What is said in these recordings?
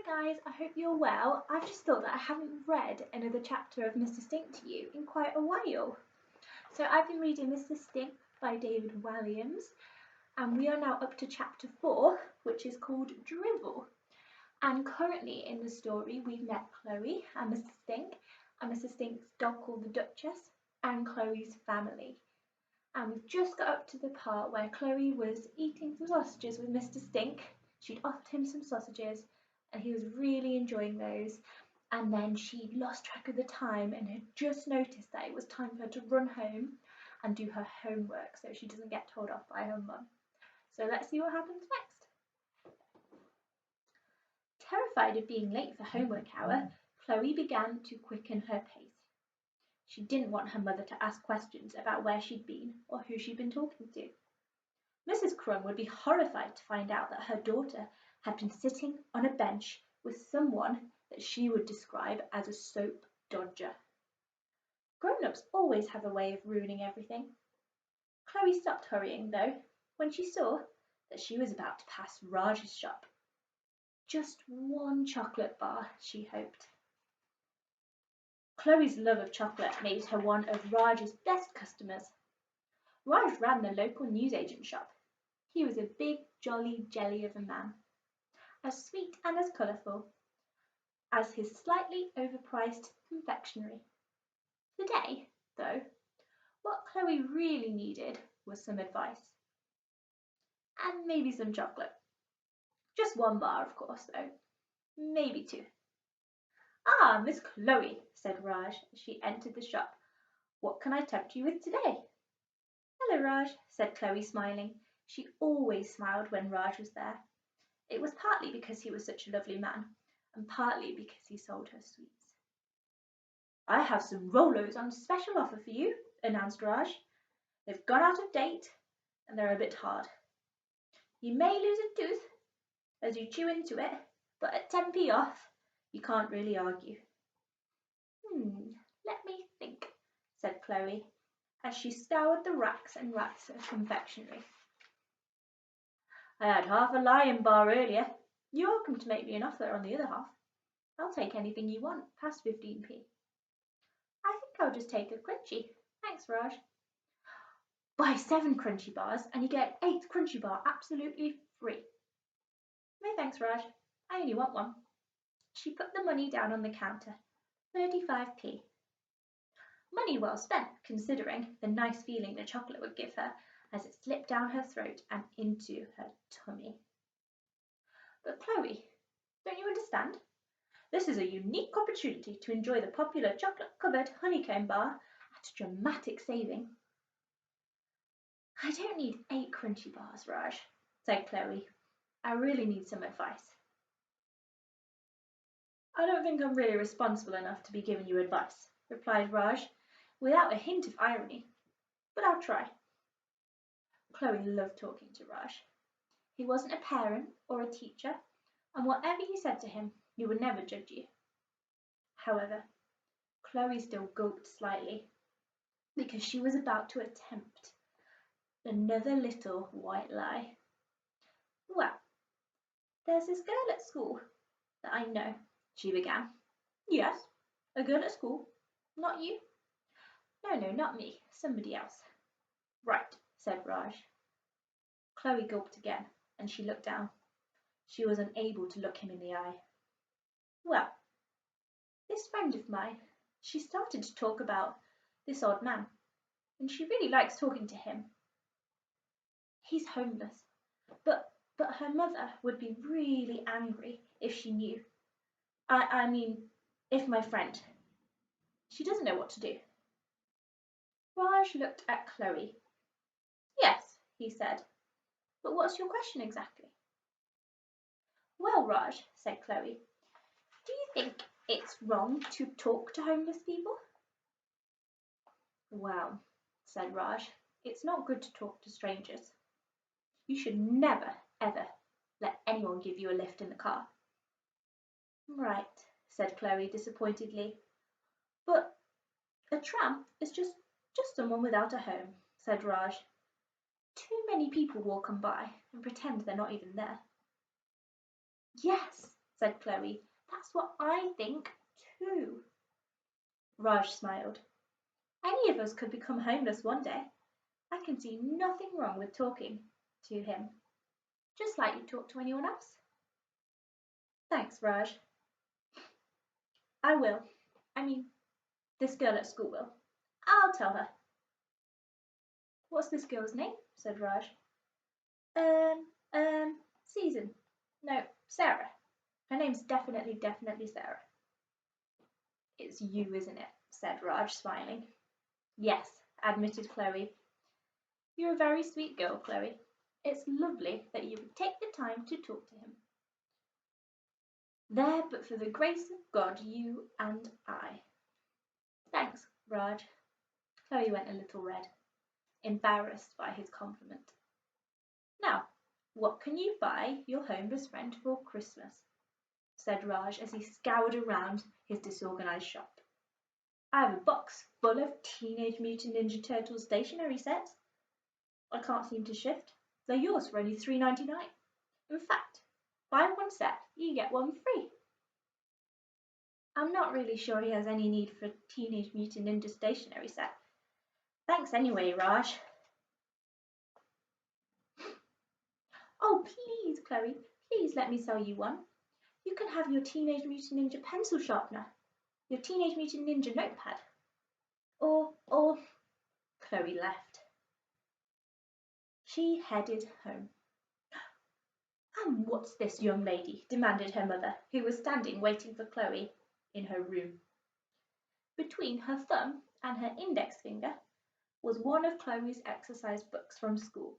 guys, I hope you're well. I've just thought that I haven't read another chapter of Mr. Stink to you in quite a while. So I've been reading Mr. Stink by David Walliams, and we are now up to chapter 4, which is called Drivel. And currently in the story we've met Chloe and Mr. Stink's dog called the Duchess, and Chloe's family. And we've just got up to the part where Chloe was eating some sausages with Mr. Stink. She'd offered him some sausages and he was really enjoying those. And then she lost track of the time and had just noticed that it was time for her to run home and do her homework so she doesn't get told off by her mum. So let's see what happens next. Terrified of being late for homework hour, Chloe began to quicken her pace. She didn't want her mother to ask questions about where she'd been or who she'd been talking to. Mrs. Crumb would be horrified to find out that her daughter had been sitting on a bench with someone that she would describe as a soap dodger. Grown-ups always have a way of ruining everything. Chloe stopped hurrying, though, when she saw that she was about to pass Raj's shop. Just one chocolate bar, she hoped. Chloe's love of chocolate made her one of Raj's best customers. Raj ran the local newsagent shop. He was a big, jolly jelly of a man, as sweet and as colourful as his slightly overpriced confectionery. Today, though, what Chloe really needed was some advice. And maybe some chocolate. Just one bar, of course, though. Maybe two. "Ah, Miss Chloe," said Raj as she entered the shop. "What can I tempt you with today?" "Hello, Raj," said Chloe, smiling. She always smiled when Raj was there. It was partly because he was such a lovely man, and partly because he sold her sweets. "I have some Rolos on special offer for you," announced Raj. "They've gone out of date, and they're a bit hard. You may lose a tooth as you chew into it, but at 10p off, you can't really argue." Let me think," said Chloe, as she scoured the racks and racks of confectionery. "I had half a Lion bar earlier. You're welcome to make me an offer on the other half. I'll take anything you want, past 15p. "I think I'll just take a crunchy. Thanks, Raj." "Buy 7 crunchy bars and you get 8th crunchy bar absolutely free." "No thanks, Raj. I only want one." She put the money down on the counter. 35p. Money well spent, considering the nice feeling the chocolate would give her as it slipped down her throat and into her tummy. "But Chloe, don't you understand? This is a unique opportunity to enjoy the popular chocolate-covered honeycomb bar at a dramatic saving." "I don't need 8 crunchy bars, Raj," said Chloe. "I really need some advice." "I don't think I'm really responsible enough to be giving you advice," replied Raj, without a hint of irony. "But I'll try." Chloe loved talking to Raj. He wasn't a parent or a teacher, and whatever you said to him, he would never judge you. However, Chloe still gulped slightly, because she was about to attempt another little white lie. "Well, there's this girl at school that I know," she began. "Yes, a girl at school. Not you?" No, not me. Somebody else." "Right," said Raj. Chloe gulped again, and she looked down. She was unable to look him in the eye. "Well, this friend of mine, she started to talk about this odd man, and she really likes talking to him. He's homeless, but her mother would be really angry if she knew. I mean, if my friend. She doesn't know what to do." Raj looked at Chloe. "Yes," he said, "but what's your question exactly?" "Well, Raj," said Chloe, "do you think it's wrong to talk to homeless people?" "Well," said Raj, "it's not good to talk to strangers. You should never, ever let anyone give you a lift in the car." "Right," said Chloe disappointedly. "But a tramp is just someone without a home," said Raj. "Too many people walk on by and pretend they're not even there." "Yes," said Chloe. That's what I think too. Raj smiled. Any of us could become homeless one day. I can see nothing wrong with talking to him, just like you talk to anyone else. Thanks, Raj. I will. I mean, this girl at school will. I'll tell her. What's this girl's name? Said Raj. Season. No, Sarah. Her name's definitely Sarah. It's you, isn't it? Said Raj, smiling. Yes, admitted Chloe. You're a very sweet girl, Chloe. It's lovely that you would take the time to talk to him. There, but for the grace of God, you and I. Thanks, Raj. Chloe went a little red, embarrassed by his compliment. Now, what can you buy your homeless friend for Christmas? Said Raj as he scoured around his disorganized shop. I have a box full of Teenage Mutant Ninja Turtles stationery sets. I can't seem to shift. They're yours for only $3.99. In fact, buy one set, you get one free. I'm not really sure he has any need for a Teenage Mutant Ninja stationery set. Thanks anyway, Raj. Oh, please, Chloe, please let me sell you one. You can have your Teenage Mutant Ninja pencil sharpener, your Teenage Mutant Ninja notepad, or Chloe left. She headed home. And what's this, young lady? Demanded her mother, who was standing waiting for Chloe in her room. Between her thumb and her index finger was one of Chloe's exercise books from school.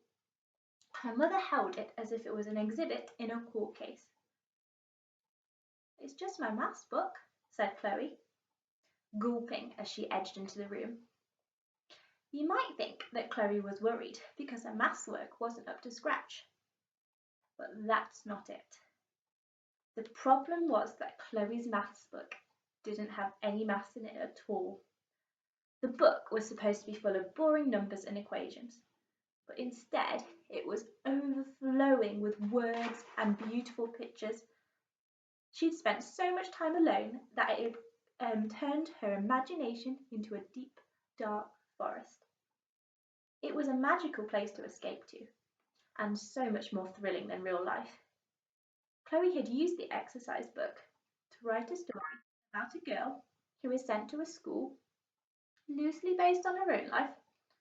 Her mother held it as if it was an exhibit in a court case. It's just my maths book, said Chloe, gulping as she edged into the room. You might think that Chloe was worried because her maths work wasn't up to scratch. But that's not it. The problem was that Chloe's maths book didn't have any maths in it at all. The book was supposed to be full of boring numbers and equations, but instead it was overflowing with words and beautiful pictures. She'd spent so much time alone that it turned her imagination into a deep, dark forest. It was a magical place to escape to, and so much more thrilling than real life. Chloe had used the exercise book to write a story about a girl who is sent to a school loosely based on her own life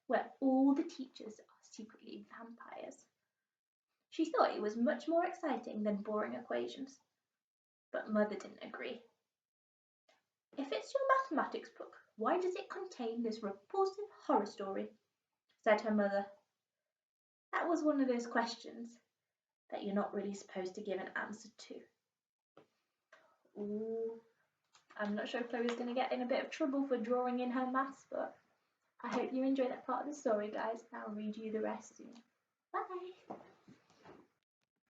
where all the teachers are secretly vampires. She thought it was much more exciting than boring equations, but Mother didn't agree. If it's your mathematics book, why does it contain this repulsive horror story? Said her mother. That was one of those questions that you're not really supposed to give an answer to. Ooh, I'm not sure if Chloe's going to get in a bit of trouble for drawing in her maths book. I hope you enjoyed that part of the story, guys. I'll read you the rest soon. Bye!